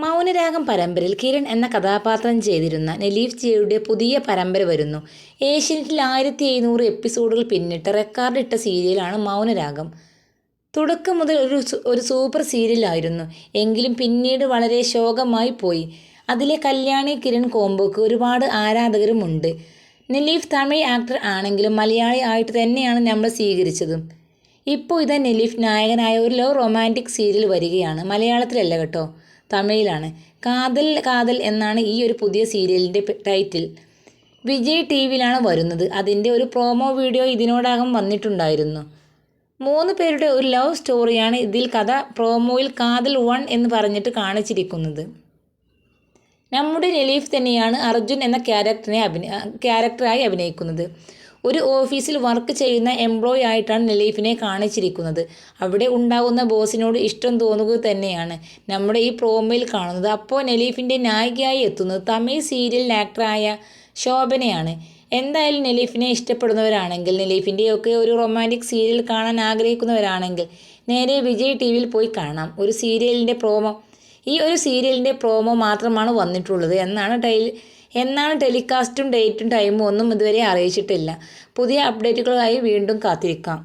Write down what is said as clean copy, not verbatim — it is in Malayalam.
മൗനരാഗം പരമ്പരയിൽ കിരൺ എന്ന കഥാപാത്രം ചെയ്തിരുന്ന നെലീഫ് ജിയുടെ പുതിയ പരമ്പര വരുന്നു. ഏഷ്യാനെറ്റിൽ 1700 എപ്പിസോഡുകൾ പിന്നിട്ട് റെക്കോർഡിട്ട സീരിയലാണ് മൗനരാഗം. തുടക്കം മുതൽ ഒരു സൂപ്പർ സീരിയലായിരുന്നു. എങ്കിലും പിന്നീട് വളരെ ശോകമായി പോയി. അതിലെ കല്യാണി കിരൺ കോംബോക്ക് ഒരുപാട് ആരാധകരുമുണ്ട്. നെലീഫ് തമിഴ് ആക്ടർ ആണെങ്കിലും മലയാളി ആയിട്ട് തന്നെയാണ് നമ്മൾ സ്വീകരിച്ചതും. ഇപ്പോൾ ഇതാ നെലീഫ് നായകനായ ഒരു ലവ് റൊമാൻറ്റിക് സീരിയൽ വരികയാണ്. മലയാളത്തിലല്ല കേട്ടോ, തമിഴിലാണ്. കാതൽ കാതൽ എന്നാണ് ഈ ഒരു പുതിയ സീരിയലിൻ്റെ ടൈറ്റിൽ. വിജയ് ടിവിയിലാണ് വരുന്നത്. അതിൻ്റെ ഒരു പ്രോമോ വീഡിയോ ഇതിനോടകം വന്നിട്ടുണ്ടായിരുന്നു. 3 പേരുടെ ഒരു ലവ് സ്റ്റോറിയാണ് ഇതിൽ കഥ. പ്രോമോയിൽ കാതൽ 1 എന്ന് പറഞ്ഞിട്ട് കാണിച്ചിരിക്കുന്നത്. നമ്മുടെ നെലീഫ് തന്നെയാണ് അർജുൻ എന്ന ക്യാരക്ടറായി അഭിനയിക്കുന്നത്. ഒരു ഓഫീസിൽ വർക്ക് ചെയ്യുന്ന എംപ്ലോയി ആയിട്ടാണ് നെലീഫിനെ കാണിച്ചിരിക്കുന്നത്. അവിടെ ഉണ്ടാകുന്ന ബോസിനോട് ഇഷ്ടം തോന്നുക തന്നെയാണ് നമ്മുടെ ഈ പ്രോമോയിൽ കാണുന്നത്. അപ്പോൾ നെലീഫിൻ്റെ നായികയായി എത്തുന്നത് തമിഴ് സീരിയൽ ആക്ടറായ ശോഭനയാണ്. എന്തായാലും നെലീഫിനെ ഇഷ്ടപ്പെടുന്നവരാണെങ്കിൽ, നെലീഫിൻ്റെയൊക്കെ ഒരു റൊമാൻറ്റിക് സീരിയൽ കാണാൻ ആഗ്രഹിക്കുന്നവരാണെങ്കിൽ നേരെ വിജയ് ടിവിയിൽ പോയി കാണാം. ഈ ഒരു സീരിയലിൻ്റെ പ്രോമോ മാത്രമാണ് വന്നിട്ടുള്ളത്. എന്നാണ് ടെലികാസ്റ്റും ഡേറ്റും ടൈമും ഒന്നും ഇതുവരെ അറിയിച്ചിട്ടില്ല. പുതിയ അപ്ഡേറ്റുകളായി വീണ്ടും കാത്തിരിക്കാം.